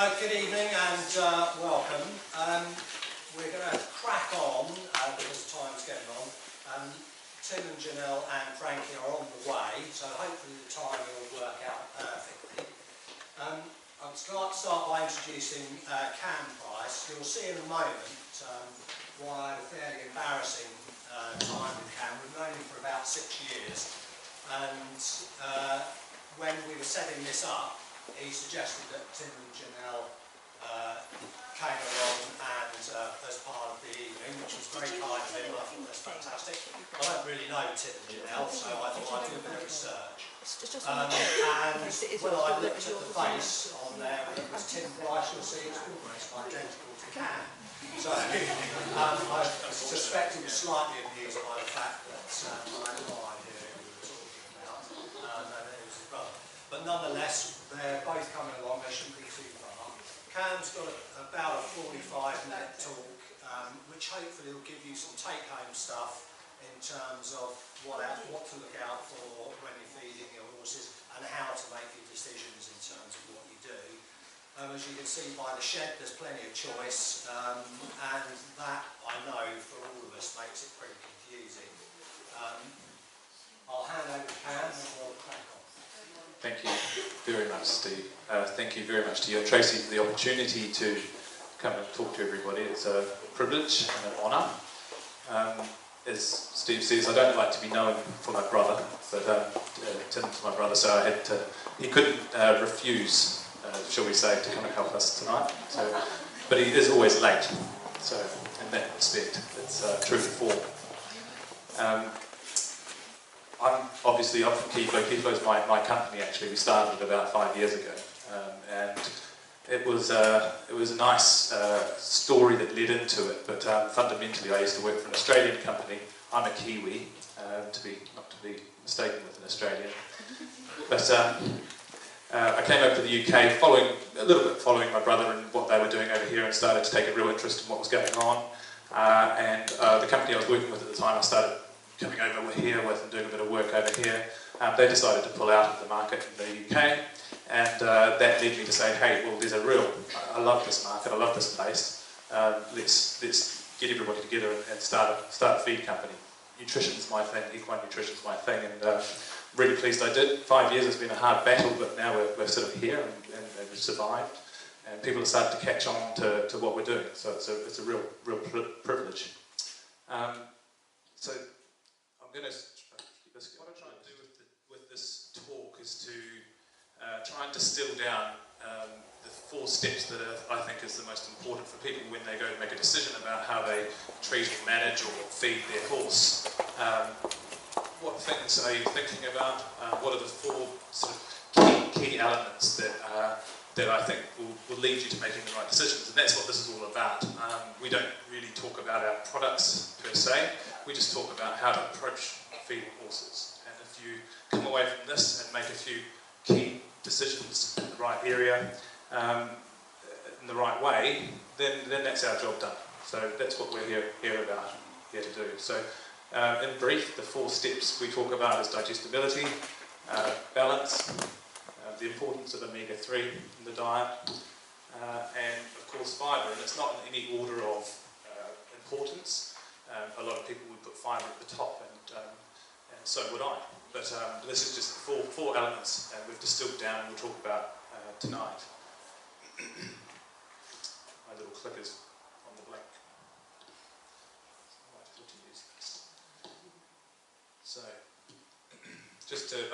Good evening and welcome. We're going to crack on because time's getting on. Tim and Janelle and Frankie are on the way, so hopefully the timing will work out perfectly. I'd like to start by introducing Cam Price. You'll see in a moment why I had a fairly embarrassing time with Cam. We've known him for about 6 years, and when we were setting this up, he suggested that Tim and Janelle came along and as part of the evening, which was very kind of him. I thought that's fantastic. I don't really know Tim and Janelle, so I thought I'd do a bit of research. And when I looked at the face on there, it was Tim Price. You'll see it's almost identical to Cam. So I suspect he was slightly amused by the fact that I had no idea who we were talking about, and it was his brother. But nonetheless, they're both coming along, they shouldn't be too far. Cam's got about a 45-minute talk, which hopefully will give you some take-home stuff in terms of what to look out for when you're feeding your horses and how to make your decisions in terms of what you do. As you can see by the shed, there's plenty of choice, and that, I know, for all of us makes it pretty confusing. I'll hand over to Cam and we'll crack on. Thank you very much, Steve. Thank you very much to you and Tracy for the opportunity to come and talk to everybody. It's a privilege and an honour. As Steve says, I don't like to be known for my brother, but Tim's my brother, so he couldn't refuse, shall we say, to come and help us tonight. So, but he is always late, so in that respect, it's true to form. I'm from Keyflow. Keyflow is my company actually. We started it about 5 years ago, and it was a nice story that led into it. But fundamentally, I used to work for an Australian company. I'm a Kiwi, not to be mistaken with an Australian. But I came over to the UK, following my brother and what they were doing over here, and started to take a real interest in what was going on. And the company I was working with at the time, I started coming over here with and doing a bit of work over here. They decided to pull out of the market in the UK, and that led me to say, hey, well, I love this market, I love this place, let's get everybody together and start a feed company. Nutrition is my thing, equine nutrition is my thing, and really pleased I did. 5 years has been a hard battle, but now we're sort of here and we've survived, and people have started to catch on to what we're doing, so it's a real privilege. So what I'm trying to do with this talk is to try and distill down the 4 steps that I think is the most important for people when they go and make a decision about how they treat or manage or feed their horse. What things are you thinking about? What are the 4 sort of key elements that I think will lead you to making the right decisions? And that's what this is all about. We don't really talk about our products per se. We just talk about how to approach feeding horses. And if you come away from this and make a few key decisions in the right area, in the right way, then that's our job done. So that's what we're here to do. So in brief, the 4 steps we talk about is digestibility, balance, the importance of omega-3 in the diet, and of course fibre. And it's not in any order of importance. A lot of people would put fibre at the top, and so would I. But this is just 4 elements we've distilled down and we'll talk about tonight. My little clicker's on the blank. So,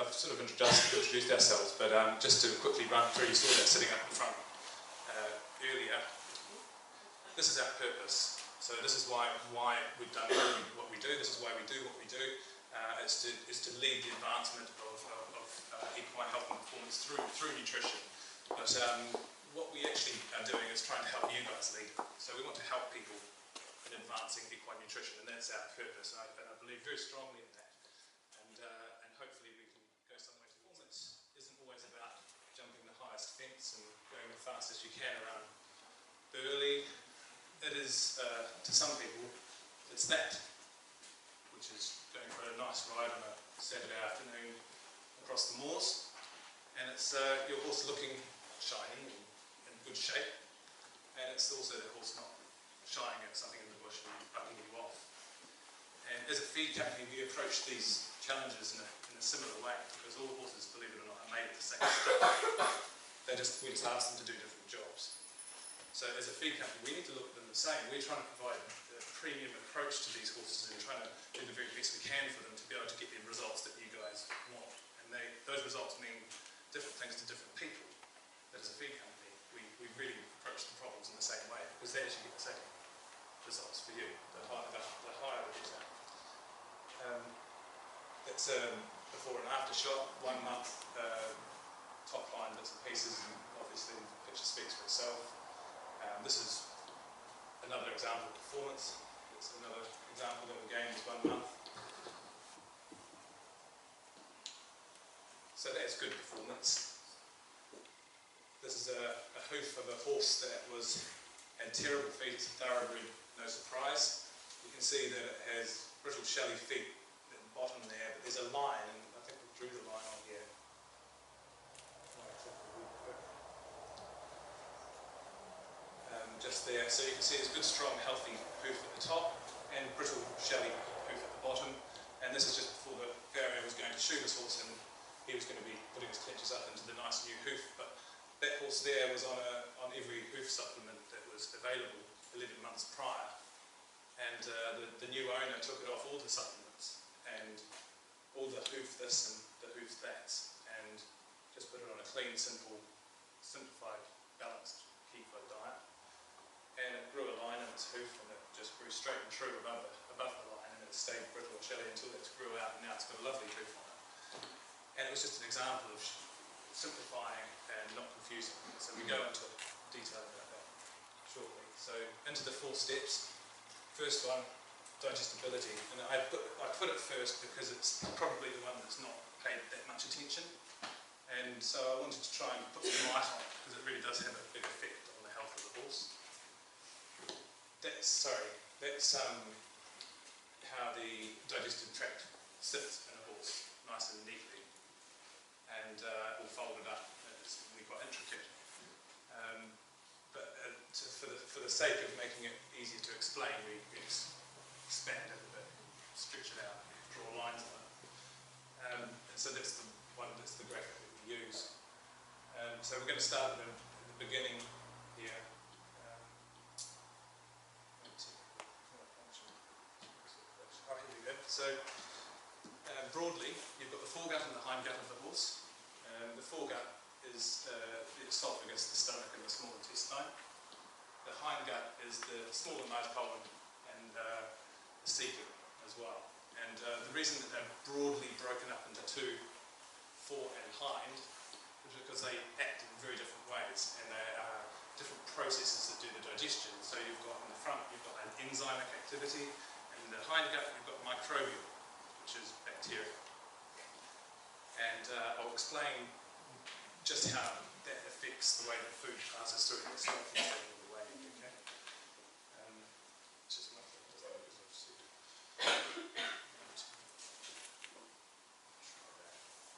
I've sort of introduced ourselves, but just to quickly run through, you saw that sitting up in front earlier. This is our purpose. So this is why we've done what we do. This is why we do what we do. Is to lead the advancement of equine health and performance through nutrition. But what we actually are doing is trying to help you guys lead. So we want to help people in advancing equine nutrition, and that's our purpose. And I believe very strongly in that. And hopefully we can go somewhere. Performance isn't always about jumping the highest fence and going the fastest you can around Burley. It is, to some people, it's that, which is going for a nice ride on a Saturday afternoon across the moors, and it's your horse looking shiny and good shape, and it's also the horse not shying at something in the bush and bucking you off. And as a feed company, we approach these challenges in a similar way, because all horses, believe it or not, are made the same stuff. We just ask them to do different jobs. So as a feed company, we need to look at them the same. We're trying to provide a premium approach to these horses and trying to do the very best we can for them to be able to get the results that you guys want. And those results mean different things to different people. But as a feed company, we really approach the problems in the same way, because they actually get the same results for you, the higher the better. It's a before and after shot, 1 month, top line bits and pieces, and obviously the picture speaks for itself. This is another example of performance. It's another example that we gained this 1 month. So that's good performance. This is a hoof of a horse that had terrible feet. It's a thoroughbred, no surprise. You can see that it has brittle, shelly feet at the bottom there, but there's a line, and I think we drew the line on here. Just there, so you can see there's good, strong, healthy hoof at the top, and brittle, shelly hoof at the bottom. And this is just before the farrier was going to shoe this horse, and he was going to be putting his clinches up into the nice new hoof. But that horse there was on every hoof supplement that was available 11 months prior. And the new owner took it off all the supplements, and all the hoof this and the hoof that's, and just put it on a clean, simplified, balanced Keyflow diet. And it grew a line in its hoof, and it just grew straight and true above the line, and it stayed brittle and shelly until it grew out, and now it's got a lovely hoof on it. And it was just an example of simplifying and not confusing. So we go into detail about that shortly. So into the 4 steps. First one, digestibility, and I put it first because it's probably the one that's not paid that much attention, and so I wanted to try and put some light on it because it really does have a big effect on the health of the horse. That's how the digestive tract sits in a horse, nice and neatly, and all folded up. It's really quite intricate. But for the sake of making it easier to explain, we expand it a bit, stretch it out, draw lines on it. And so that's the graphic that we use. So we're going to start at the beginning here. Here we go. So broadly, you've got the foregut and the hindgut of the horse. The foregut is the esophagus, the stomach, and the small intestine. The hindgut is the smaller nose column and the cecum as well. And the reason that they're broadly broken up into 2, fore and hind, is because they act in very different ways, and they are different processes that do the digestion. So you've got in the front, you've got an enzymic activity, and in the hindgut, you've got microbial, which is bacteria. And I'll explain just how that affects the way that food passes through the stomach along the way, okay? Just enough that doesn't work as I've said.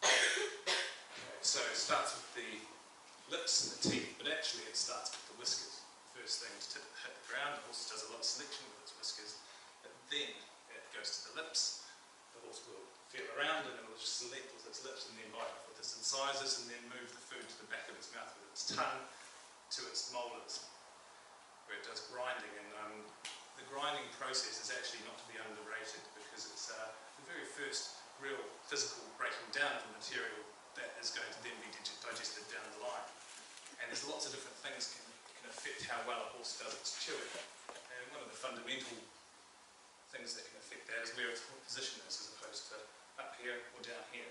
Okay, so it starts with the lips and the teeth, but actually it starts with the whiskers. The first thing to hit the ground, the horse does a lot of selection with its whiskers, but then it goes to the lips. The horse will feel around and it will just select with its lips and then bite off with its incisors and then move the food to the back of its mouth with its tongue to its molars, where it does grinding. And the grinding process is actually not to be underrated because it's the very first real physical breaking down of the material that is going to then be digested down the line. And there's lots of different things that can affect how well a horse does its chewing. And one of the fundamental things that can affect that is where its position is as opposed to up here or down here.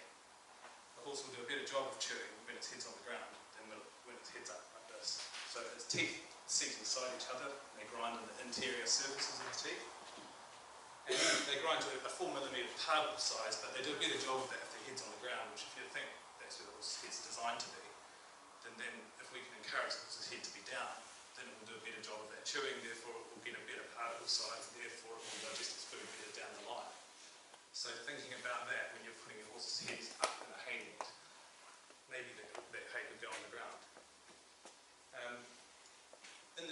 The horse will do a better job of chewing when its head's on the ground than when its head's up like this. So its teeth sit inside each other and they grind on the interior surfaces of the teeth. And they grind to a 4mm particle size, but they do a better job of that if their head's on the ground, which if you think that's where the horse's head's designed to be, then if we can encourage the horse's head to be down, then it will do a better job of that chewing, therefore it will get a better particle size, therefore it will digest its food better down the line. So thinking about that when you're putting your horse's head up in a hay net, maybe that hay could go on the ground.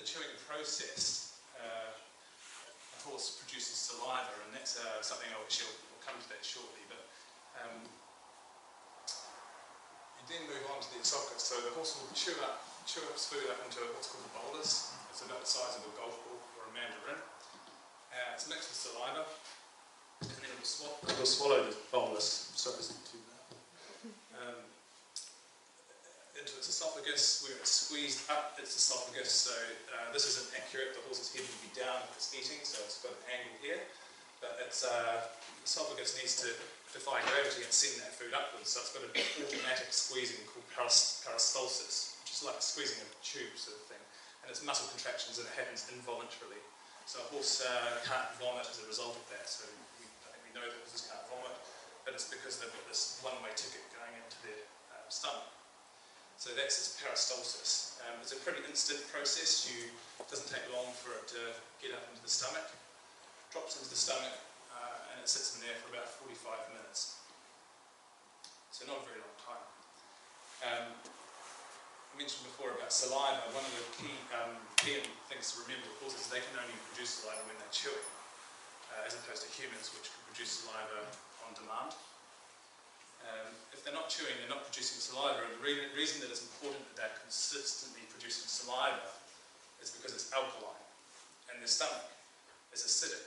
chewing process, a horse produces saliva, and that's something we'll come to that shortly. But you then move on to the esophagus. So the horse will chew its food up into what's called a bolus. It's about the size of a golf ball or a mandarin. It's mixed with saliva, and then it will swallow the bolus. Sorry, it's not too loud. Into its esophagus, where it's squeezed up its esophagus. So this isn't accurate. The horse's head will be down if it's eating, so it's got an angle here. But its esophagus needs to defy gravity and send that food upwards. So it's got an automatic squeezing called peristalsis, which is like squeezing a tube sort of thing. And it's muscle contractions, and it happens involuntarily. So a horse can't vomit as a result of that. So I think we know that horses can't vomit, but it's because they've got this one-way ticket going into their stomach. So that's its peristalsis. It's a pretty instant process. It doesn't take long for it to get up into the stomach. Drops into the stomach, and it sits in there for about 45 minutes. So not a very long time. I mentioned before about saliva. One of the key things to remember, of course, is they can only produce saliva when they're chewing, as opposed to humans, which can produce saliva on demand. If they're not chewing, they're not producing saliva, and the reason that it's important that they're consistently producing saliva is because it's alkaline, and their stomach is acidic.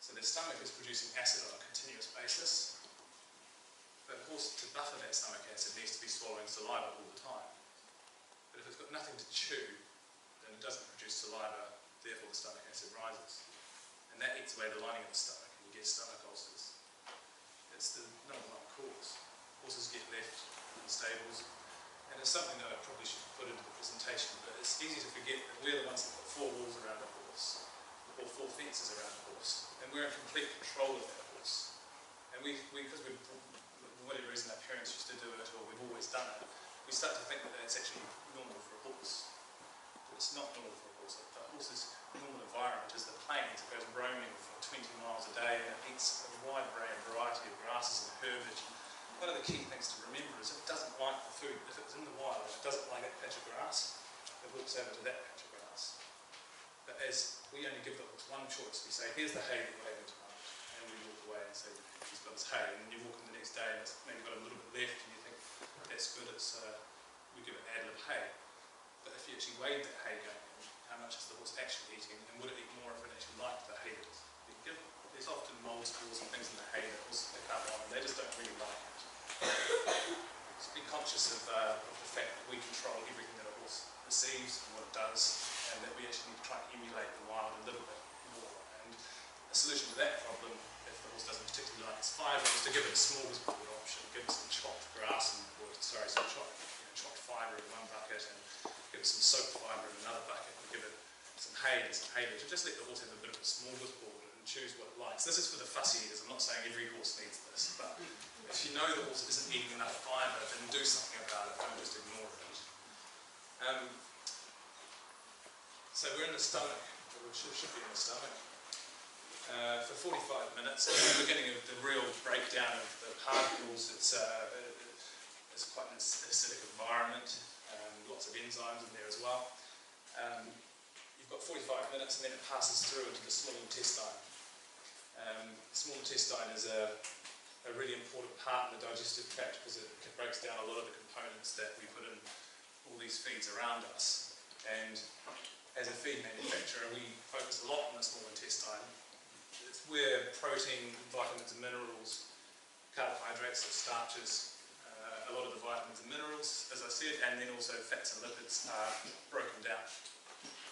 So their stomach is producing acid on a continuous basis, but of course, to buffer that stomach acid, it needs to be swallowing saliva all the time. But if it's got nothing to chew, then it doesn't produce saliva, therefore the stomach acid rises. And that eats away the lining of the stomach, and you get stomach ulcers. It's the number one cause. Horses get left in stables, and it's something that I probably should put into the presentation, but it's easy to forget that we're the ones that put 4 walls around a horse, or 4 fences around a horse, and we're in complete control of that horse. And because for whatever reason our parents used to do it, or we've always done it, we start to think that that's actually normal for a horse. But it's not normal for a horse. A horse's normal environment is the plains. It goes roaming for 20 miles a day, and it eats a wide variety of grasses and herbage. One of the key things to remember is it doesn't like the food. If it's in the wild, it doesn't like that patch of grass, it walks over to that patch of grass. But as we only give the horse one choice, we say, here's the hay that you're having tonight, and we walk away and say, he's got his hay, and then you walk in the next day and it's maybe got a little bit left, and you think, that's good, we give it ad lib hay. But if you actually weighed that hay going in, how much is the horse actually eating, and would it eat more if it actually liked the hay that it's being given? There's often mold spores and things in the hay that horses pick up on, and they just don't really like it. Just be conscious of the fact that we control everything that a horse receives and what it does, and that we actually need to try and emulate the wild a little bit more. And a solution to that problem, if the horse doesn't particularly like its fibre, is to give it a smorgasbord option, give it some chopped grass, some chopped fibre in one bucket, and give it some soaked fibre in another bucket, and give it some hay and some haylage, and just let the horse have a bit of a smorgasbord and choose what it likes. This is for the fussy eaters. I'm not saying every horse needs this, but if you know the horse isn't eating enough fibre, then do something about it, don't just ignore it. So we're in the stomach, or it should be in the stomach, for 45 minutes. At the beginning of the real breakdown of the particles, it's quite an acidic environment, lots of enzymes in there as well. You've got 45 minutes, and then it passes through into the small intestine. The small intestine is a really important part in the digestive tract because it breaks down a lot of the components that we put in all these feeds around us. And as a feed manufacturer, we focus a lot on the small intestine. It's where protein, vitamins and minerals, carbohydrates or starches, a lot of the vitamins and minerals, as I said, and then also fats and lipids are broken down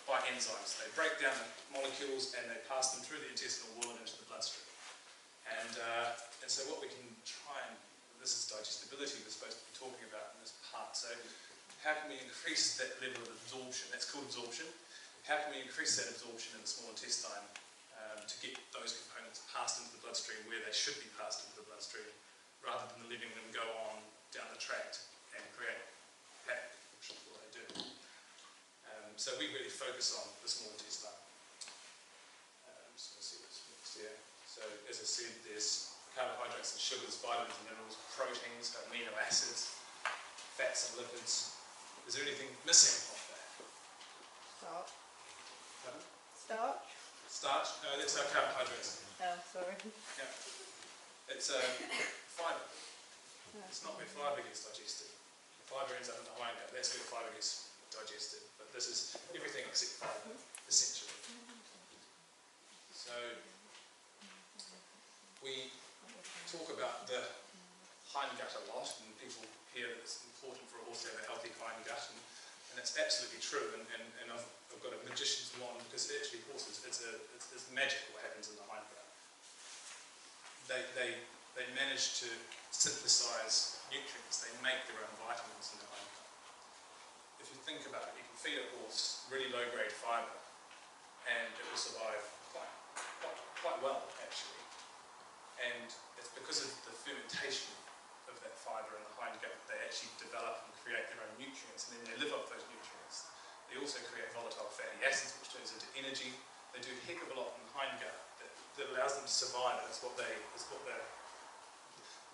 by enzymes. They break down the molecules and they pass them through the intestinal wall and into the bloodstream. And so what we can try and, this is digestibility we're supposed to be talking about in this part, so how can we increase that level of absorption? That's called absorption. How can we increase that absorption in the small intestine to get those components passed into the bloodstream where they should be passed into the bloodstream, rather than letting them go on down the tract and create havoc, which is what they do. So we really focus on the small intestine. Just want to see what's next here. So as I said, there's carbohydrates and sugars, vitamins and minerals, proteins, amino acids, fats and lipids. Is there anything missing off that? Salt. Pardon? Starch? Starch? No, that's our carbohydrates. Oh, sorry. Yeah. It's fibre. It's not where fibre gets digested. The fibre ends up in the hindgut. That's where fibre gets digested. But this is everything except fibre, essentially. So we talk about the hindgut a lot, and people hear that it's important for a horse to have a healthy hindgut, and it's absolutely true. And I've got a magician's wand, because actually horses, it's magic what happens in the hindgut. They manage to synthesize nutrients. They make their own vitamins in the hindgut. If you think about it, you can feed a horse really low-grade fibre, and it will survive quite well, actually. And it's because of the fermentation of that fibre in the hindgut that they actually develop and create their own nutrients, and then they live off those nutrients. They also create volatile fatty acids, which turns into energy. They do a heck of a lot in the hindgut that allows them to survive. That's what they're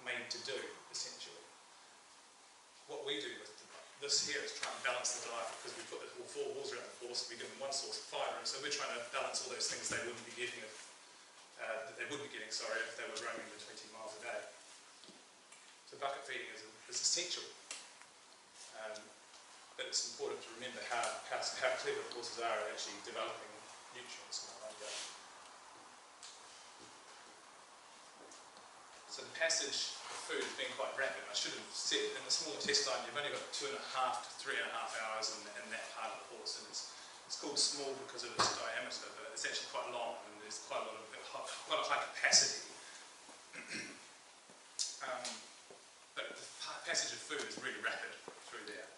made to do, essentially. What we do with this here is try and balance the diet, because we put the four walls around the horse, we give them one source of fibre, and so we're trying to balance all those things they wouldn't be getting if they were roaming the 20 miles a day. So bucket feeding is essential, but it's important to remember how clever the horses are at actually developing nutrients in the hindgut. So the passage of food has been quite rapid. I should have said, in the small intestine you've only got 2.5 to 3.5 hours in that part of the horse, and it's called small because of its diameter, but it's actually quite long, and there's quite a high capacity. But the passage of food is really rapid through there.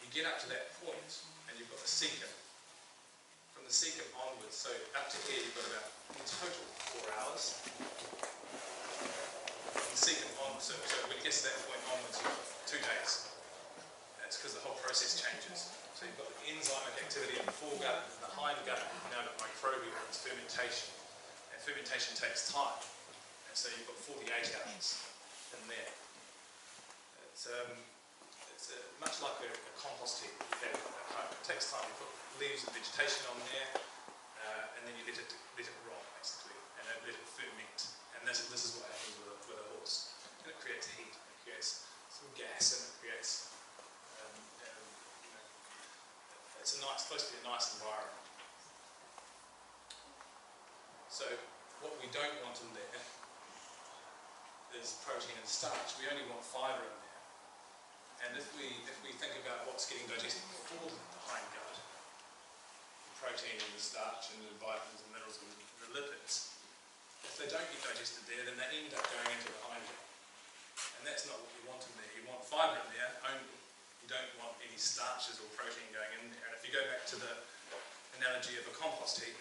You get up to that point, and you've got the cecum. From the cecum onwards, so up to here you've got about, in total, 4 hours. From the cecum onwards, so when it gets to that point onwards, you've got 2 days. That's because the whole process changes. So you've got the enzymic activity in the foregut, and the hindgut, you've now got microbial, it's fermentation. And fermentation takes time. And so you've got 48 hours in there. It's much like a compost heap you have at home. It takes time. You put leaves and vegetation on there, and then you let it rot, basically, and let it ferment. And this is what happens with a horse. And it creates heat, it creates some gas, and it creates it's supposed to be a nice environment. So what we don't want in there is protein and starch. We only want fibre in there. And if we think about what's getting digested before the hindgut, the protein and the starch and the vitamins and minerals and the lipids, if they don't get digested there, then they end up going into the hindgut. And that's not what you want in there. You want fibre in there only. You don't want any starches or protein going in there. And if you go back to the analogy of a compost heap,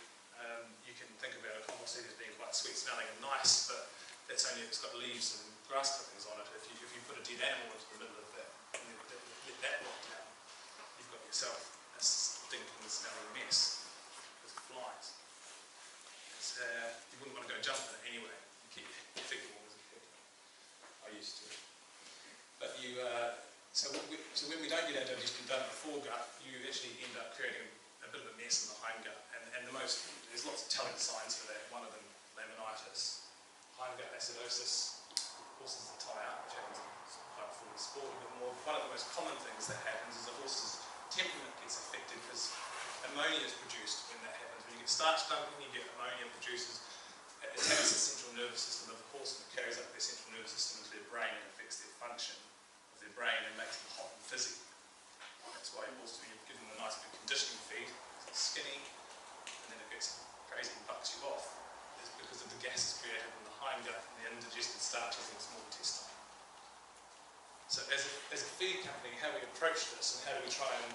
you can think about a compost heap as being quite sweet smelling and nice, but that's only if it's got leaves and grass clippings on it. If you put a dead animal into the middle of that and let that rot down, you've got yourself a stinking smelling mess with flies. You wouldn't want to go jump in it anyway. You keep your feet warm as a kid. I used to. But so when we don't get our digestion done in the foregut, you actually end up creating a bit of a mess in the hindgut. And there's lots of telling signs for that. One of them, laminitis, hindgut acidosis, horses that tie up, which happens quite full of sport a bit more. One of the most common things that happens is a horse's temperament gets affected because ammonia is produced when that happens. When you get starch dumping, you get ammonia produces. It attacks the central nervous system of the horse, and it carries up their central nervous system into their brain and affects their function of their brain and makes them hot and fizzy. That's why horses, when you give them a nice big conditioning feed, it's skinny, and then it gets crazy and bucks you off. It's because of the gases created in the hindgut and the indigested starches in the small intestine. So as a feed company, how we approach this and how do we try and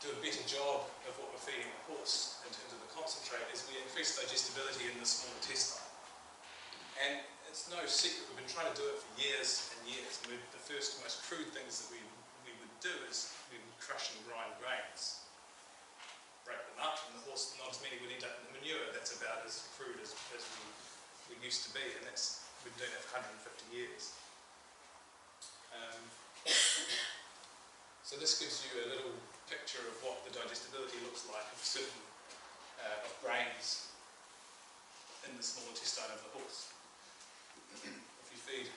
do a better job of what we're feeding the horse in terms of the concentrate is we increase digestibility in the small intestine. And it's no secret, we've been trying to do it for years and years. And the first most crude things that we would do is we would crush and grind grains, break them up, and the horse, not as many would end up in the manure. That's about as crude as we used to be, and we've been doing that for 150 years. So this gives you a little picture of what the digestibility looks like of certain of grains in the small intestine of the horse. If you feed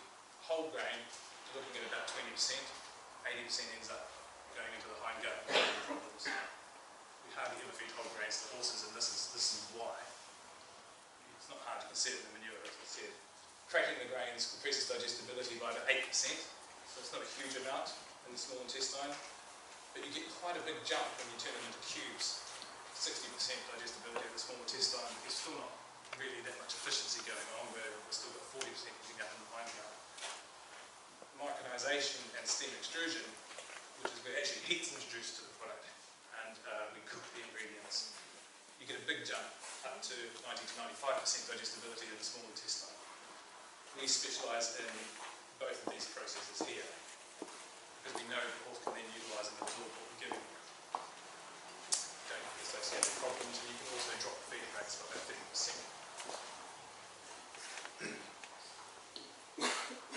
whole grain, you're looking at about 20%, 80% ends up going into the hindgut and causing problems. We hardly ever feed whole grains to horses, and this is why. It's not hard to consider the manure, as I said. Cracking the grains increases digestibility by about 8%, so it's not a huge amount in the small intestine, but you get quite a big jump when you turn them into cubes. 60% digestibility of the small intestine. There's still not really that much efficiency going on, where we've still got 40% getting out in the hindgut. Micronization and steam extrusion, which is where actually heat's introduced to the product, and we cook the ingredients. You get a big jump up to 90 to 95% digestibility in the small intestine. We specialise in both of these processes here, because we know the horse can then utilise and absorb what we're giving them. Don't get associated problems, and you can also drop the feeding rates by about 50%.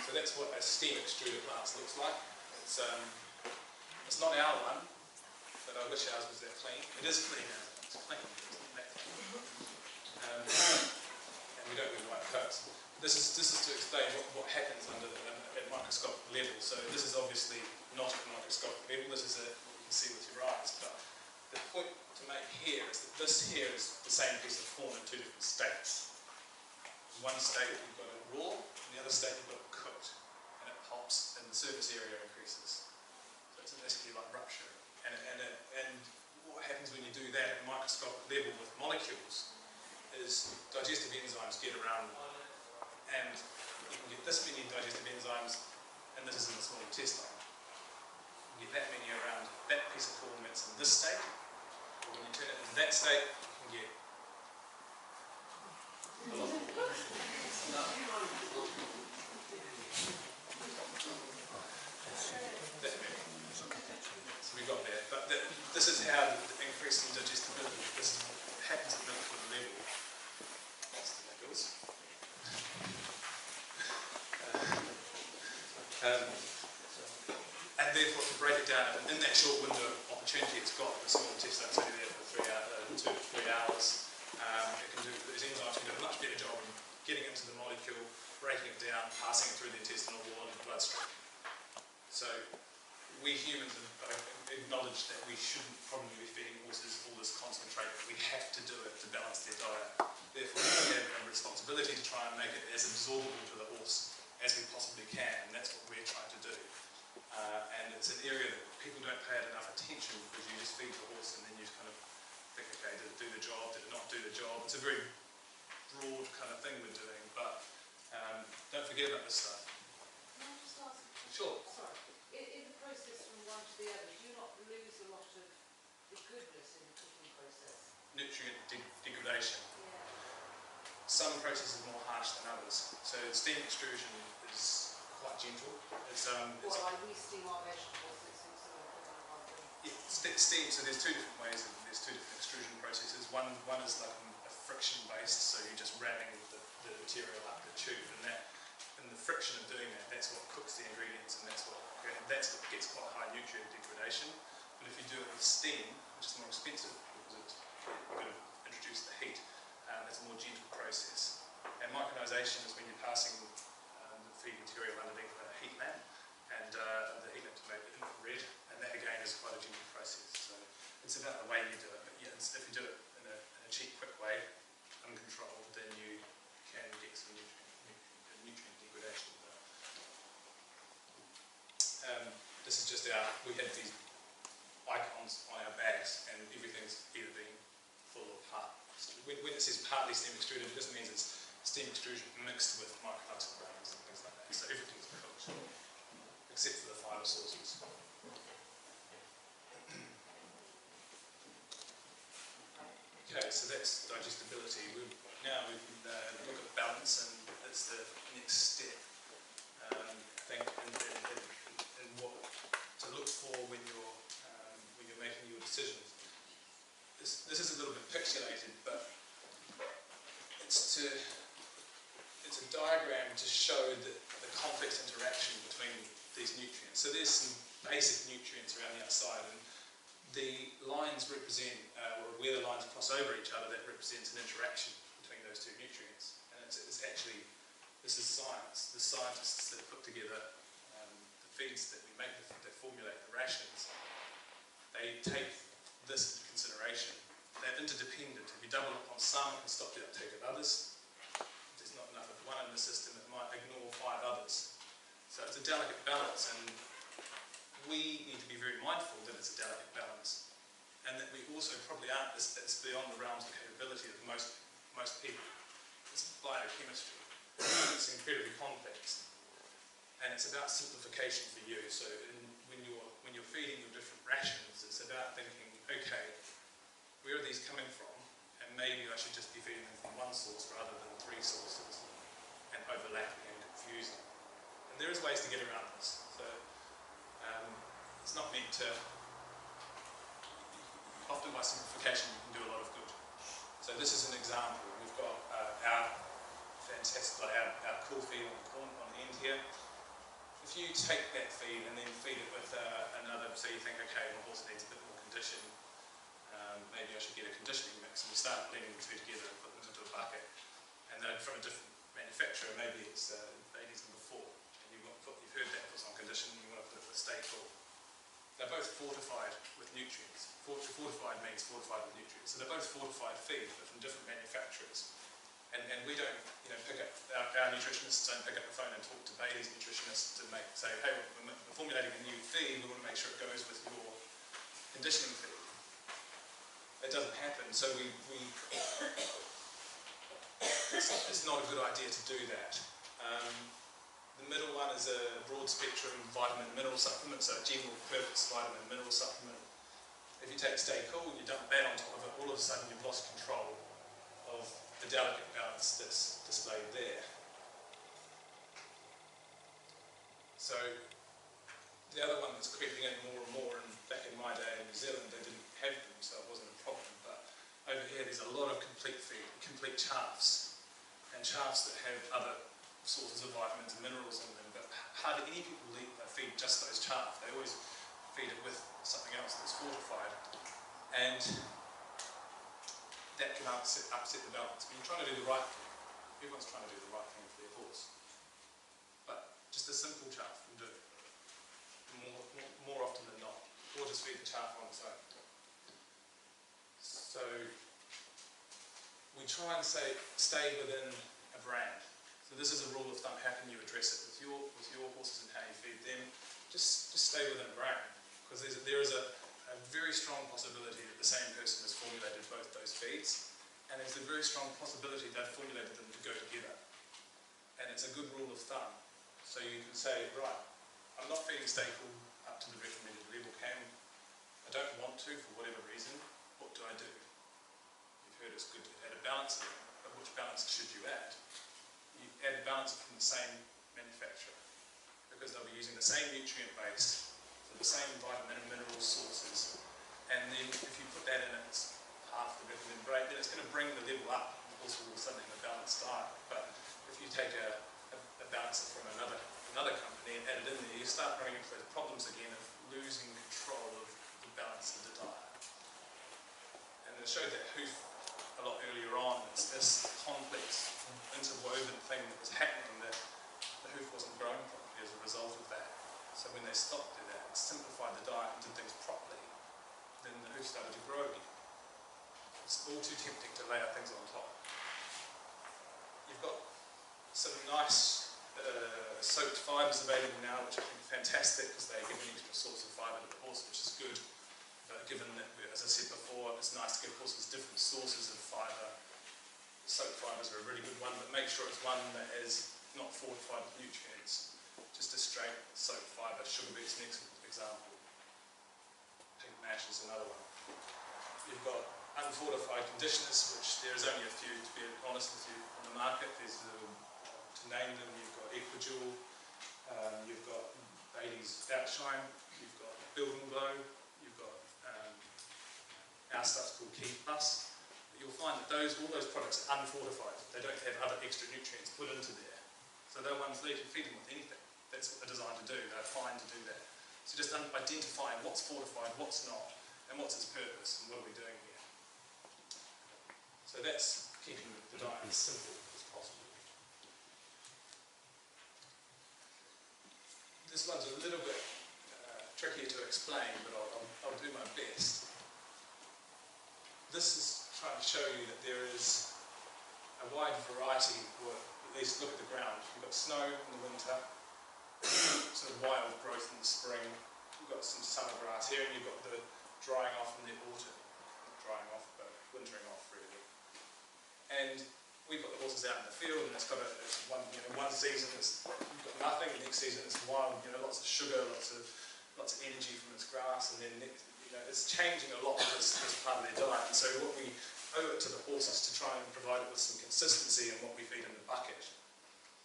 So that's what a steam extruder glass looks like. It's not our one, but I wish ours was that clean. It is clean now. It's clean, but it's not that clean. And we don't really like coats. This is to explain what happens under at microscopic level. So this is obviously not at microscopic level. This is what you can see with your eyes. But the point to make here is that this here is the same piece of form in two different states. In one state you've got it raw, in the other state you've got it cooked, and it pops, and the surface area increases. So it's basically like rupturing. And what happens when you do that at microscopic level with molecules is digestive enzymes get around them. And you can get this many digestive enzymes, and this is in the small intestine. You get that many around that piece of form that's in this state. But when you turn it into that state, you can get a lot more. That many. So we got there. But this is how the increase in digestibility, this happens at milk food level. That's the niggles. And therefore, to break it down in that short window of opportunity it's got, the small intestine is only there for 2 to 3 hours. Those enzymes can do a much better job of getting into the molecule, breaking it down, passing it through the intestinal wall into the bloodstream. So we humans have acknowledged that we shouldn't probably be feeding horses all this concentrate. We have to do it to balance their diet. Therefore, we have a responsibility to try and make it as absorbable to the horse as we possibly can, and that's what we're trying to do. And it's an area that people don't pay it enough attention, because you just feed the horse and then you kind of think, okay, did it do the job, did it not do the job? It's a very broad kind of thing we're doing, but don't forget about this stuff. Can I just ask? Sure. Sorry. In the process from one to the other, do you not lose a lot of the goodness in the cooking process? Nutrient degradation. Yeah. Some processes are more harsh than others. So steam extrusion is quite gentle. Like we steam our vegetables, it's sort of steam. So there's two different ways. There's two different extrusion processes. One is like a friction based, so you're just ramming the material up the tube, and the friction of doing that, that's what cooks the ingredients, and that's what gets quite high nutrient degradation. But if you do it with steam, which is more expensive because you've got to introduce the heat, it's a more gentle process. And micronization is when you're passing the feed material underneath a heat lamp, and the heat lamp to make it infrared, and that again is quite a gentle process. So it's about the way you do it. But yeah, if you do it in a cheap, quick way, uncontrolled, then you can get some nutrient degradation. This is just we have these icons on our bags, and everything's either been full or part. When it says partly steam extruded, this means it's steam extrusion mixed with micronized grains and things like that. So everything's cooked, except for the fibre sources. Okay, so that's digestibility. Now we can look at balance, and that's the next step. I think, and what to look for when you're making your decisions. This is a little bit pixelated, but it's a diagram to show the complex interaction between these nutrients. So there's some basic nutrients around the outside, and the lines represent, or where the lines cross over each other, that represents an interaction between those two nutrients. And it's actually, this is science. The scientists that put together the feeds that we make, that formulate the rations, they take this into consideration. They're interdependent. If you double up on some, it can stop the uptake of others. If there's not enough of one in the system, it might ignore 5 others. So it's a delicate balance, and we need to be very mindful that it's a delicate balance, and that we also probably aren't, it's beyond the realms of capability of most people. It's biochemistry. It's incredibly complex, and it's about simplification for you. So when you're feeding your different rations, it's about thinking, okay, where are these coming from? And maybe I should just be feeding them from one source rather than 3 sources, and overlapping and confusing. And there is ways to get around this. So it's not meant to. Often by simplification, you can do a lot of good. So this is an example. We've got our fantastic, our cool feed on the end here. If you take that feed and then feed it with another, so you think, okay, my horse needs a bit more condition, maybe I should get a conditioning mix, and we start blending the 2 together and put them into a bucket, and they're from a different manufacturer, maybe it's 80s and before, and you've heard that for some condition, and you want to put it with staple. They're both fortified with nutrients. Fortified means fortified with nutrients. So they're both fortified feed, but from different manufacturers. And we don't, pick up, our nutritionists don't pick up the phone and talk to Bailey's nutritionists to say, hey, we're formulating a new feed, we want to make sure it goes with your conditioning feed. It doesn't happen, so it's not a good idea to do that. The middle one is a broad spectrum vitamin mineral supplement, so a general purpose vitamin mineral supplement. If you take Stay Cool and you dump that on top of it, all of a sudden you've lost control of the delicate balance that's displayed there. So the other one that's creeping in more and more, and back in my day in New Zealand they didn't have them, so it wasn't a problem, but over here there's a lot of complete feed, complete chaffs, and chaffs that have other sources of vitamins and minerals in them, but hardly any people feed just those chaff. They always feed it with something else that's fortified, and that can upset the balance. When you're trying to do the right thing, everyone's trying to do the right thing for their horse, but just a simple chaff will do it more often than not, or just feed the chaff on its own. So we try and stay within a brand. So this is a rule of thumb. How can you address it with your horses and how you feed them? Just stay within a brand, because there is a very strong possibility that the same person has formulated both those feeds, and there's a very strong possibility they've formulated them to go together. And it's a good rule of thumb. So you can say, right, I'm not feeding staple up to the recommended level. I don't want to for whatever reason. What do I do? You've heard it's good to add a balancer, but which balancer should you add? You add a balancer from the same manufacturer, because they'll be using the same nutrient base, so the same vitamin and mineral sources, and then if you put that in it's half the recommended rate, then it's going to bring the level up, and also will suddenly have a balanced diet. But if you take a balancer from another company and add it in there, you start running into those problems again of losing control of the balance of the diet. And I showed that hoof a lot earlier on. It's this complex interwoven thing that was happening, that the hoof wasn't growing properly as a result of that. So when they stopped doing that and simplified the diet and did things properly, then the hoof started to grow again. It's all too tempting to layer things on top. You've got some nice soaked fibres available now, which I think are fantastic, because they give an extra source of fibre to the horse, which is good. But given that, as I said before, it's nice to give horses different sources of fibre. Soaked fibres are a really good one, but make sure it's one that is not fortified with nutrients. Just a straight soaked fibre. Sugar beet's an excellent example. Pink mash is another one. You've got unfortified conditioners, which there is only a few, to be honest with you, on the market. There's to name them, you've got Equadual, you've got Bailey's Outshine, you've got Build and Glow, you've got our stuff's called Keyflow. You'll find that all those products are unfortified. They don't have other extra nutrients put into there. So they're ones that you can feed them with anything. That's what they're designed to do. They're fine to do that. So just identifying what's fortified, what's not, and what's its purpose, and what are we doing here. So that's keeping the diet as simple as possible. This one's a little bit trickier to explain, but I'll do my best. This is trying to show you that there is a wide variety, or at least look at the ground. You've got snow in the winter, sort of wild growth in the spring. You've got some summer grass here, and you've got the drying off in the autumn. Not drying off, but wintering off, really. And we've got the horses out in the field, and it's got one season you've got nothing, the next season it's wild, lots of sugar, lots of energy from its grass, and then it's changing a lot this part of their diet. And so what we owe it to the horses to try and provide it with some consistency in what we feed in the bucket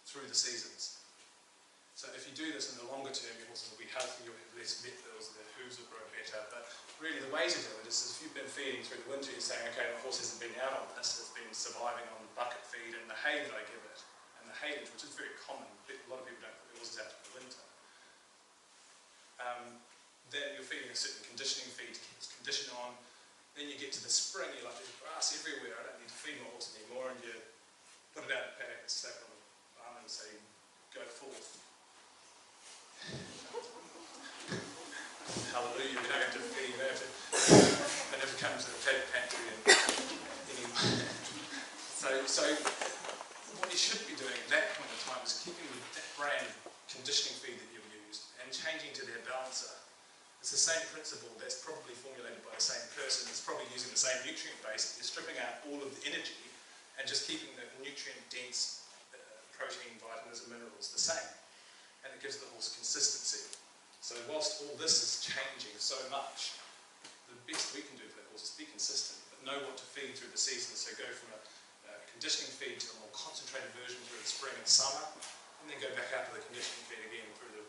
through the seasons. So if you do this in the longer term, your horses will be healthy, you'll have less vet bills, their hooves will grow better. But really the way to do it is if you've been feeding through the winter, you're saying, okay, the horse hasn't been out on this, it's been surviving on the bucket feed and the hay that I give it, and the haylage, which is very common. A lot of people don't put their horses out in the winter. Then you're feeding a certain conditioning feed to keep its condition on. Then you get to the spring, you're like, there's grass everywhere, I don't need to feed my horse anymore, and you put it out in the paddock and slap it on the arm and say, go forth. Hallelujah, we don't have to feed, we don't have to, they never come to the Paddock Pantry anymore. So what you should be doing at that point in time is keeping that brand conditioning feed that you've used and changing to their balancer. It's the same principle that's probably formulated by the same person. It's probably using the same nutrient base. You're stripping out all of the energy and just keeping the nutrient-dense protein, vitamins and minerals the same. And it gives the horse consistency. So whilst all this is changing so much, the best we can do for the horse is be consistent, but know what to feed through the season. So go from a conditioning feed to a more concentrated version through the spring and summer, and then go back out to the conditioning feed again through the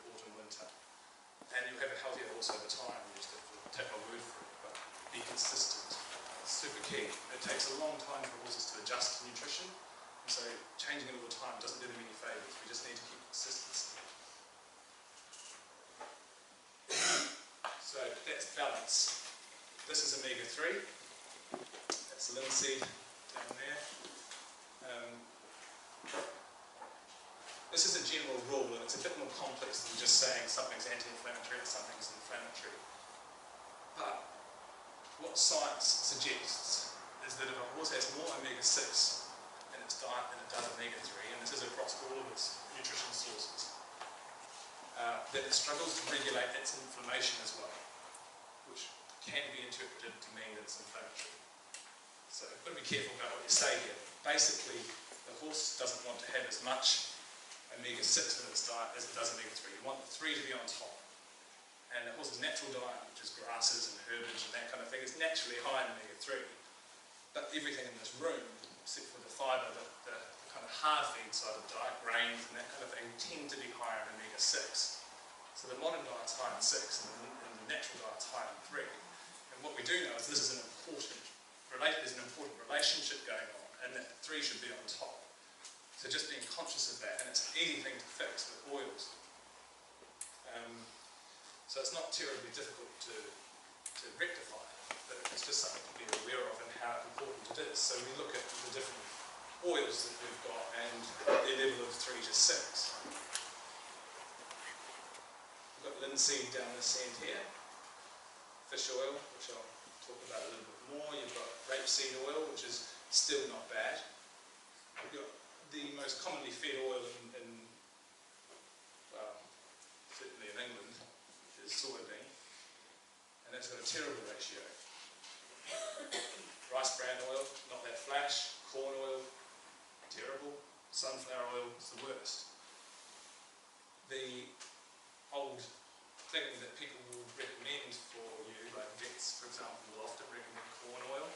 autumn, winter. And you'll have a healthier horse over time. You just have to take my word for it, but be consistent. It's super key. It takes a long time for horses to adjust to nutrition, and so changing it all the time doesn't do them any favours. We just need to keep consistency. So that's balance. This is omega-3. That's linseed down there. This is a general rule, and it's a bit more complex than just saying something's anti-inflammatory and something's inflammatory. But what science suggests is that if a horse has more omega-6 in its diet than it does omega-3, and this is across all of its nutrition sources, that it struggles to regulate its inflammation as well, which can be interpreted to mean that it's inflammatory. So you've got to be careful about what you say here. Basically, the horse doesn't want to have as much omega-6 in its diet as it does omega-3. You want the 3 to be on top. And the horse's natural diet, which is grasses and herbage and that kind of thing, is naturally high in omega-3. But everything in this room, except for the fibre, the kind of hard feed side of the diet, grains and that kind of thing, tend to be higher in omega-6. So the modern diet's high in 6 and the natural diet's high in 3. And what we do know is there's an important relationship going on, and that 3 should be on top. So just being conscious of that, and it's an easy thing to fix with oils. So it's not terribly difficult to rectify, but it's just something to be aware of and how important it is. So we look at the different oils that we've got and their level of 3 to 6. We've got linseed down this end here, fish oil, which I'll talk about a little bit more. You've got rapeseed oil, which is still not bad. We've got the most commonly fed oil certainly in England, is soybean, and that's got a terrible ratio. Rice bran oil, not that flash. Corn oil, terrible. Sunflower oil is the worst. The old thing that people will recommend for you, like vets, for example, will often recommend corn oil.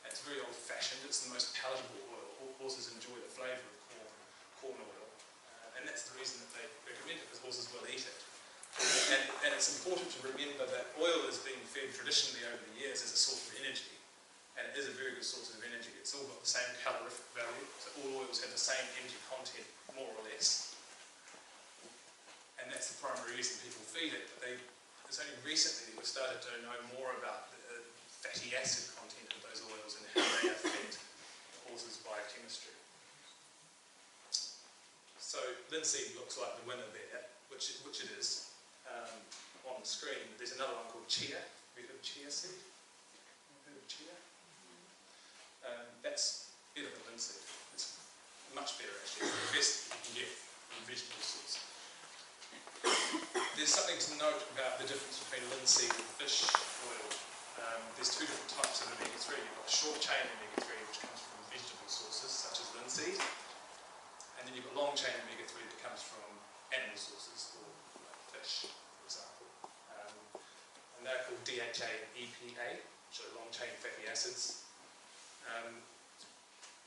It's very old-fashioned. It's the most palatable oil. All horses enjoy the flavour of corn oil, and that's the reason that they recommend it, because horses will eat it. And it's important to remember that oil has been fed traditionally over the years as a source of energy, and it is a very good source of energy. It's all got the same calorific value, so all oils have the same energy content, more or less. And that's the primary reason people feed it, but they it's only recently that we've started to know more about the fatty acid content of those oils and how they affect horses' biochemistry. So linseed looks like the winner there, which it is on the screen. There's another one called chia. Have you heard of chia seed? Heard of chia? That's better than linseed. It's much better actually. It's the best you can get from vegetable source. There's something to note about the difference between linseed and fish oil. There's two different types of omega-3. You've got short chain omega-3, which comes from vegetable sources such as linseed, and then you've got long chain omega-3 that comes from animal sources, or like fish, for example. And they're called DHA and EPA, which are long chain fatty acids.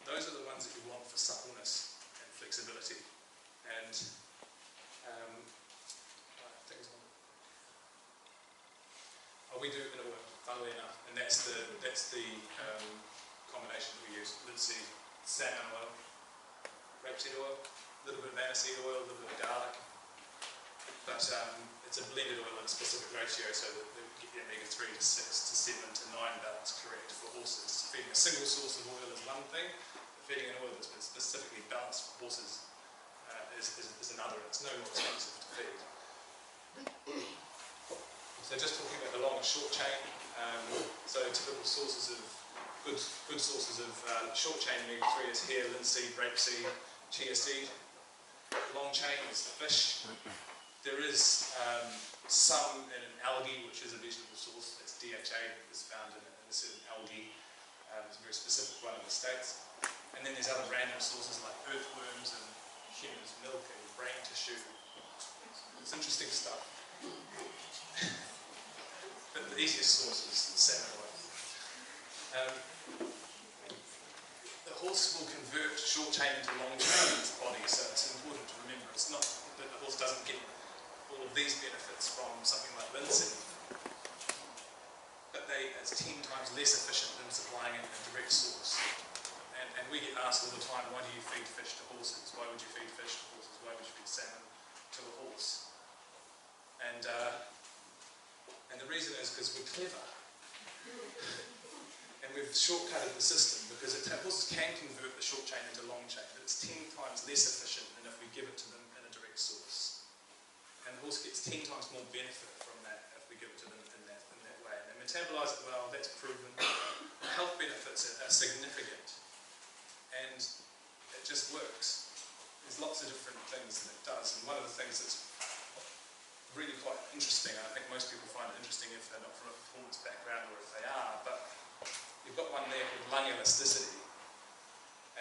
Those are the ones that you want for suppleness and flexibility. And we do in oil, funnily enough, and that's the combination that we use: linseed, salmon oil, rapeseed oil, a little bit of aniseed oil, a little bit of garlic. But it's a blended oil in a specific ratio so that we get the omega-3 to 6 to 7 to 9 balance correct for horses. Feeding a single source of oil is one thing, but feeding an oil that's been specifically balanced for horses is another. It's no more expensive to feed. So just talking about the long and short chain, so typical sources of, good sources of short chain omega-3 is here: linseed, rapeseed, chia seed. Long chain is fish. There is some in an algae, which is a vegetable source. It's DHA, is found in a certain algae. It's a very specific one in the States. And then there's other random sources like earthworms and human's milk and brain tissue. It's interesting stuff. But the easiest source is salmon oil. The horse will convert short chain into long chain in its body, so it's important to remember it's not that the horse doesn't get all of these benefits from something like linseed, but it's 10 times less efficient than supplying it in a direct source. And we get asked all the time, why do you feed fish to horses? Why would you feed fish to horses? Why would you feed salmon to a horse? And the reason is because we're clever. And we've shortcutted the system because horses can convert the short chain into long chain, but it's 10 times less efficient than if we give it to them in a direct source. And the horse gets 10 times more benefit from that if we give it to them in that way. And they metabolize it well, that's proven. The health benefits are significant. And it just works. There's lots of different things that it does. And one of the things that's really quite interesting, and I think most people find it interesting if they're not from a performance background or if they are, but you've got one there called lung elasticity,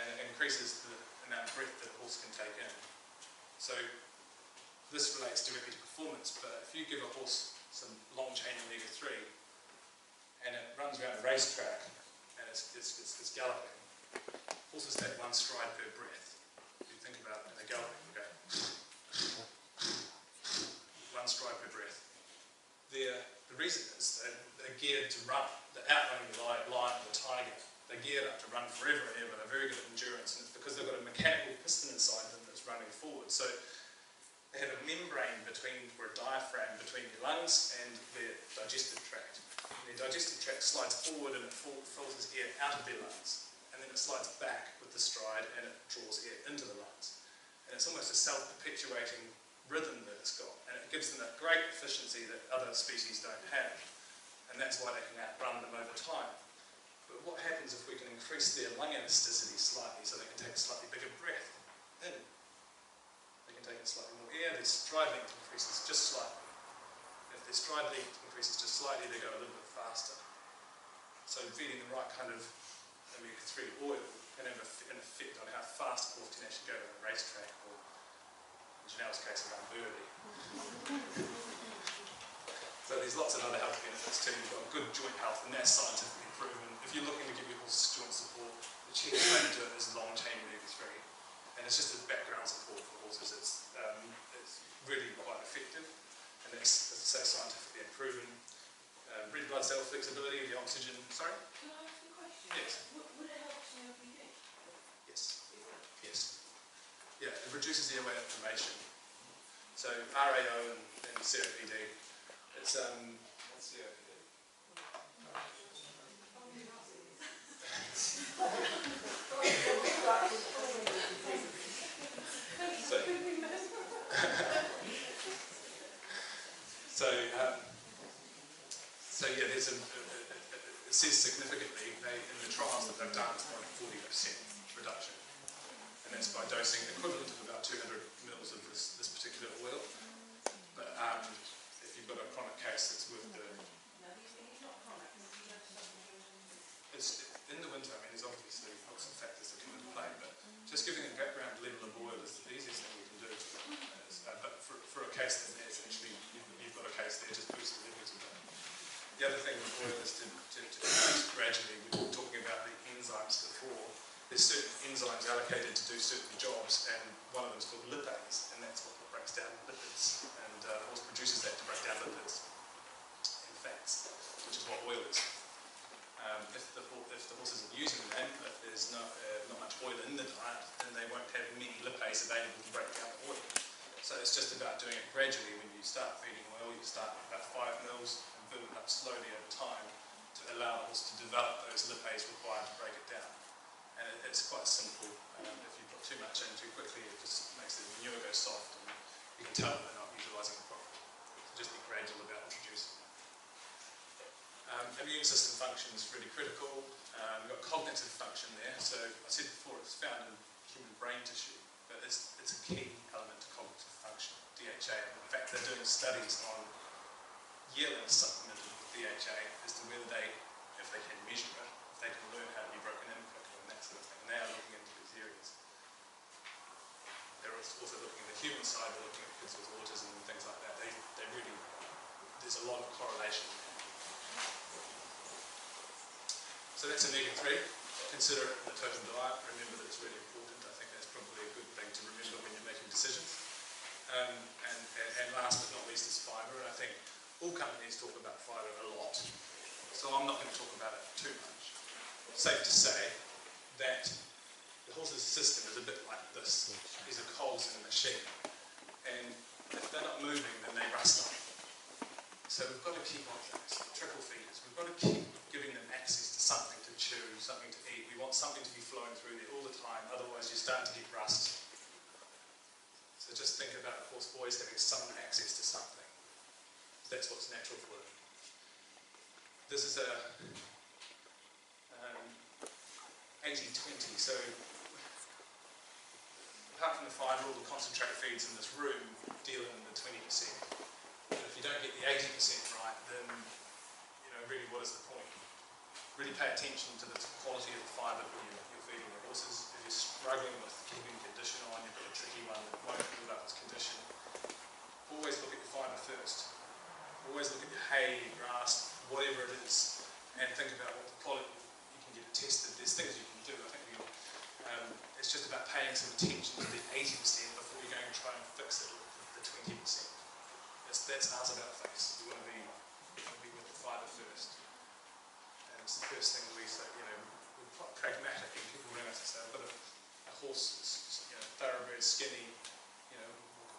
and it increases the amount of breath that a horse can take in. So this relates directly to performance, but if you give a horse some long chain omega-3 and it runs around a racetrack and it's galloping, horses take 1 stride per breath. If you think about it, they're galloping, okay? 1 stride per breath. The reason is they're geared to run. They're outrunning the lion or the tiger. They're geared up to run forever and ever. They're very good at endurance, and it's because they've got a mechanical piston inside them that's running forward. So they have a membrane or a diaphragm between your lungs and their digestive tract. And their digestive tract slides forward and it filters air out of their lungs. And then it slides back with the stride and it draws air into the lungs. And it's almost a self-perpetuating rhythm that it's got. And it gives them a great efficiency that other species don't have. And that's why they can outrun them over time. But what happens if we can increase their lung elasticity slightly so they can take a slightly bigger breath in? They can take in slightly more air, their stride length increases just slightly. If their stride length increases just slightly, they go a little bit faster. So feeding the right kind of omega-3 oil can have an effect on how fast a horse can actually go to a racetrack, or in Janelle's case, around Burley. So there's lots of other health benefits too. You've got good joint health, and that's scientifically proven. If you're looking to give your horse joint support, the cheapest way to do it is long chain omega-3. And it's just a background support for horses. It's really quite effective, and that's, as I say, scientifically proven. Red blood cell flexibility, the oxygen. Sorry? Can I ask a question? Yes. Would it help COPD? Yes. Yes. Yeah, it reduces the airway inflammation. So RAO and COPD It's let's see over here. So yeah, there's it says significantly in the trials that they've done it's about 40% reduction, and that's by dosing equivalent of about 200 mils of this particular oil. But if you've got a chronic case, it's worth the. No, he's not chronic. It's in the winter. I mean, there's obviously lots of factors that come into play, but just giving a background level of oil is the easiest thing we can do. But for a case that there's actually you've got a case there, just boost the levels of that. The other thing with oil is to increase gradually. We were talking about the enzymes before. There's certain enzymes allocated to do certain jobs, and one of them is called lipase, and that's what breaks down lipids, and horse produces that to break down lipids and fats, which is what oil is. If the horses are using that, but there's not much oil in the diet, then they won't have many lipase available to break down the oil. So it's just about doing it gradually. When you start feeding oil, you start with about 5 mils and build it up slowly over time to allow the horse to develop those lipase required to break it down. And it's quite simple. If you put too much in too quickly, it just makes the manure go soft, and you can tell they're not utilising it properly. So just be gradual about introducing it. Immune system function is really critical. We've got cognitive function there. So I said before, it's found in human brain tissue, but it's a key element to cognitive function, DHA. In fact, they're doing studies on yearling supplemented with DHA as to whether they, if they can measure it, if they can learn how to be broken in quickly and that sort of thing. And they are looking into these areas. They're also looking at the human side, they're looking at kids with autism and things like that. They really, there's a lot of correlation there. So that's omega-3. Consider it in the total diet. Remember that it's really important. I think that's probably a good thing to remember when you're making decisions. And last but not least is fibre. And I think all companies talk about fibre a lot. So I'm not going to talk about it too much. Safe to say that the horse's system is a bit like this. These are cogs in a machine. And if they're not moving, then they rust up. So we've got to keep on things, trickle feeders. We've got to keep giving them access to something to chew, something to eat. We want something to be flowing through there all the time, otherwise you're starting to get rust. So just think about a horse always having some access to something. That's what's natural for them. This is a 80-20, so apart from the fibre, all the concentrate feeds in this room deal in the 20%. And if you don't get the 80% right, then really what is the point? Really pay attention to the quality of the fibre that you're feeding the horses. If you're struggling with keeping condition on, you've got a tricky one that won't build up its condition, always look at your fibre first. Always look at your hay, your grass, whatever it is, and think about what the quality, you can get it tested. There's things you can do. I think it's just about paying some attention to the 80% before you're going to try and fix it with the 20%. That's ours about face. We want to be with the fibre first. And it's the first thing we say, we're quite pragmatic, and people ring us and say, I've got a horse that's thoroughbred, skinny,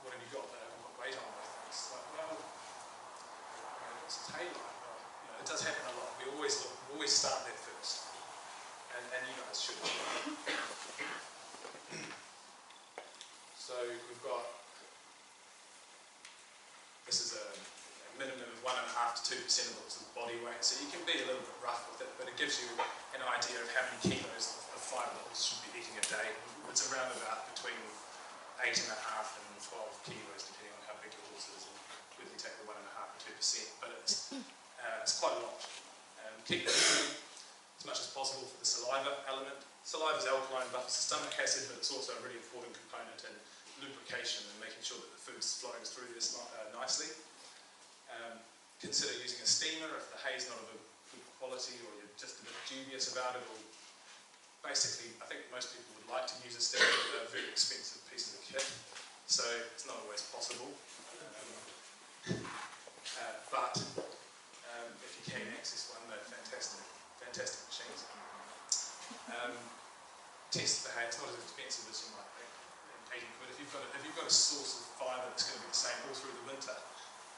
what have you got that I can put weight on with? And it's like, well, it's a tail line. It does happen a lot. We always start there first. And you guys should as well. So we've got, this is a minimum of 1.5 to 2% of the body weight, so you can be a little bit rough with it, but it gives you an idea of how many kilos of fibre the horse should be eating a day. It's around about between 8.5 and 12 kilos, depending on how big your horse is, and whether you take the 1.5 or 2%, but it's quite a lot. Keep that as much as possible for the saliva element. Saliva is alkaline, buffers the stomach acid, but it's also a really important component in lubrication and making sure that the food's flowing through this nicely. Consider using a steamer if the hay's not of a good quality or you're just a bit dubious about it. Or basically, I think most people would like to use a steamer, but they're a very expensive piece of kit, so it's not always possible. But if you can access one, they're fantastic machines. Test the hay. It's not as expensive as you might think. £80. If you've got a source of fibre that's going to be the same all through the winter,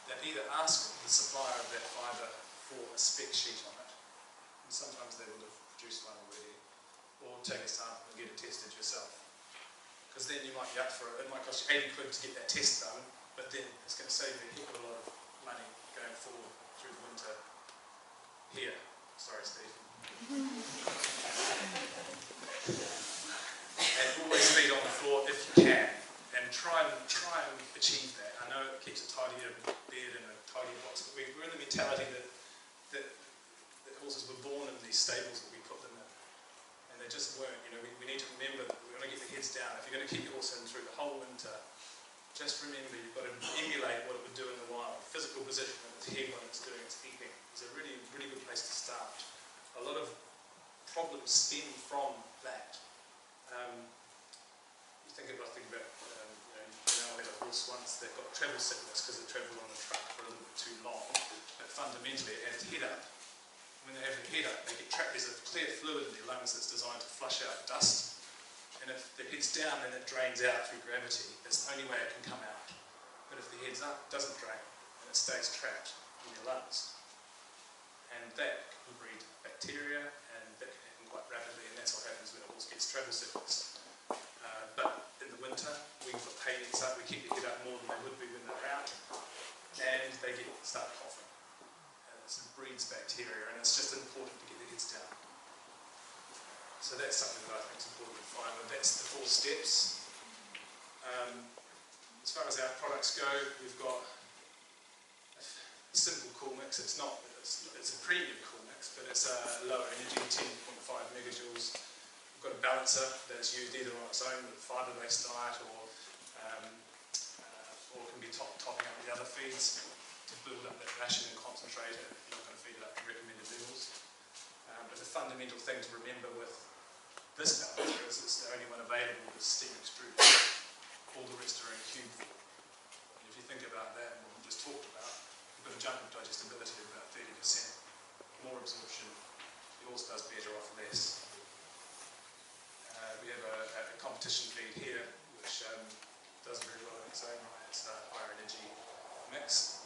then either ask the supplier of that fibre for a spec sheet on it, and sometimes they will have produced one already, or take a sample and get it tested yourself. Because then you might be up for it. It might cost you 80 quid to get that test done, but then it's going to save you a heck of a lot of money going forward through the winter here. Sorry, Steve. And always feed on the floor if you can, and try and achieve that. I know it keeps a tidier bed and a tidier box, but we're in the mentality that horses were born in these stables that we put them in, and they just weren't. You know, we need to remember that we're going to get the heads down. If you're going to keep your horse in through the whole winter, just remember you've got to emulate what it would do in the wild. Physical position of its head when it's doing its eating is a really, really good place to start. A lot of problems stem from that. I think about I had a horse once that got travel sickness because it travelled on a truck for a little bit too long, but fundamentally it had its head up. When they have their head up, they get trapped. There's a clear fluid in their lungs that's designed to flush out dust, and if the head's down, then it drains out through gravity. That's the only way it can come out. But if the head's up, it doesn't drain, and it stays trapped in your lungs. And that can breed bacteria, and that can happen quite rapidly, and that's what happens when a horse gets travel sickness. But in the winter, we put hay nets up, we keep the head up more than they would be when they're out, and they start coughing. And it breeds bacteria, and it's just important to get the heads down. So that's something that I think is important to find, and that's the 4 steps. As far as our products go, we've got a simple cool mix. It's a premium cool mix, but it's a lower energy, 10.5 megajoules. We've got a balancer that's used either on its own with a fibre-based diet or can be topping up with other feeds to build up that ration and concentrate it. You're not going to feed it up to recommended levels. But the fundamental thing to remember with this balancer is it's the only one available with steam extruded. All the rest are in cube form. And if you think about that, and what we just talked about, you've got a jump of digestibility of about 30%. More absorption, the horse does better off less. We have a competition feed here, which does very well in its own right. It's a higher energy mix.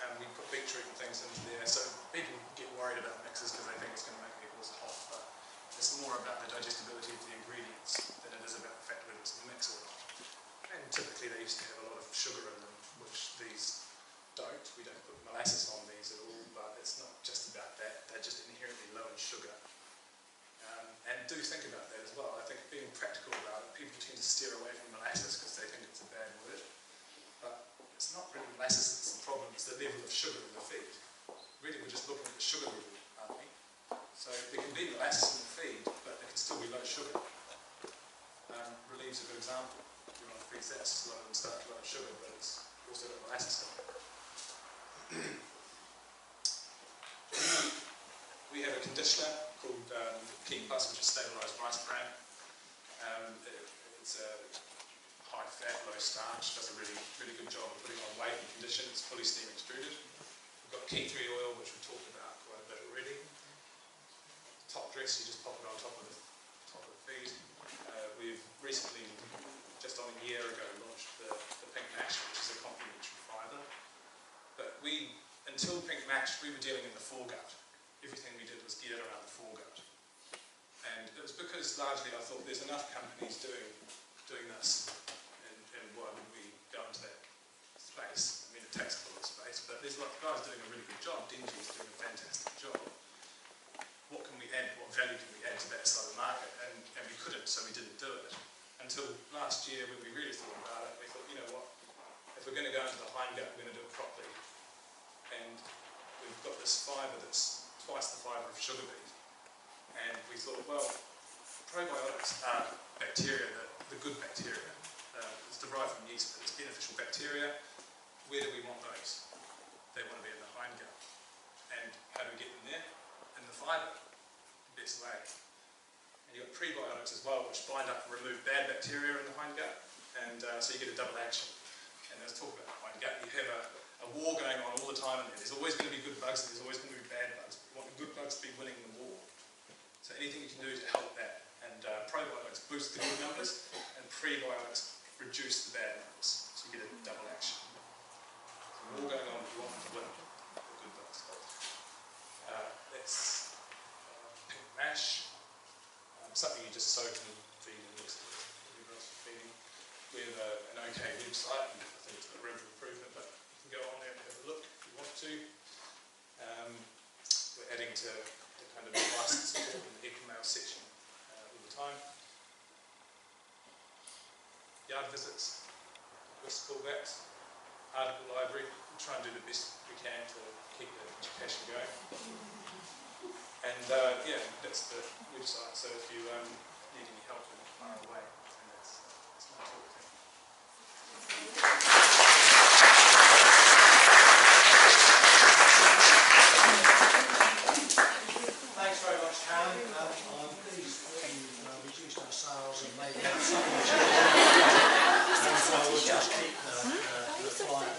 And we put beetroot and things into there, so people get worried about mixes because they think it's going to make their horse hot, but it's more about the digestibility of the ingredients than it is about the fact whether it's a mix or not. And typically they used to have a lot of sugar in them, which these don't. We don't put molasses on these at all, but it's not just about that. They're just inherently low in sugar. And do think about that as well. I think being practical about it, people tend to steer away from molasses because they think it's a bad word. But it's not really molasses that's the problem, it's the level of sugar in the feed. Really, we're just looking at the sugar level, aren't we? So there can be molasses in the feed, but there can still be low sugar. Relieve's a good example. You're on feeds that's low in starch, low in sugar, but it's also got molasses in it. We have a conditioner called Keyflow, which is stabilised rice bran. It's a high fat, low starch, does a really, really good job of putting on weight and condition. It's fully steam extruded. We've got Keyflow oil, which we've talked about quite a bit already. Top dress, you just pop it on top of the feed. We've recently, just on a year ago, launched the Pink Mash, which is a complementary fibre. But until Pink Mash, we were dealing in the foregut. Everything we did was geared around the foregut. And it was because largely I thought there's enough companies doing this, and why would we go into that space? I mean, it takes a lot of space, but there's a lot of guys doing a really good job. Dingy's doing a fantastic job. What can we add? What value can we add to that side of the market? And we couldn't, so we didn't do it. Until last year, when we really thought about it, we thought, you know what, if we're going to go into the hindgut, we're going to do it properly. And we've got this fibre that's twice the fibre of sugar beet. And we thought, well, probiotics are bacteria, the good bacteria. It's derived from yeast, but it's beneficial bacteria. Where do we want those? They want to be in the hindgut. And how do we get them there? In the fibre, best way. And you've got prebiotics as well, which bind up and remove bad bacteria in the hindgut, and so you get a double action. And let's talk about the hindgut. You have a war going on all the time in there. There's always going to be good bugs, and there's always going to be bad bugs. We want the good bugs to be winning the war. So anything you can do to help that. And probiotics boost the good numbers, and prebiotics reduce the bad numbers. So you get a double action. So war going on, you want them to win the good bugs. It's pink mash, something you just soak and feed and mix with whatever else you're feeding. We have an okay website, and I think it's got room for improvement, but you can go on there and have a look if you want to. We're adding to the kind of advice and support in the egg mail section all the time. Yard visits, whisk callbacks, article library. We try and do the best we can to keep the education going. And yeah, that's the website. So if you need any help, then fire away. And that's my talk. Thanks very much, Cam. I'm pleased that you've reduced our sales and made out some much and so we'll just keep the client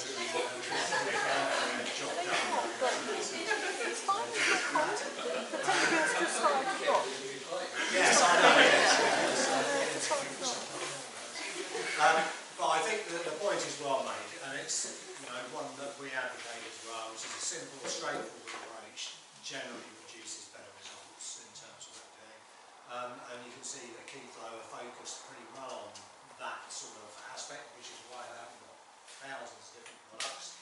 job done. Yes, I know, yes. But I think that the point is well made, and it's one that we advocate as well, which is a simple, straightforward approach, generally produces better results in terms of what we're doing. And you can see that Keyflow are focused pretty well on that sort of aspect, which is why they have got thousands of different products.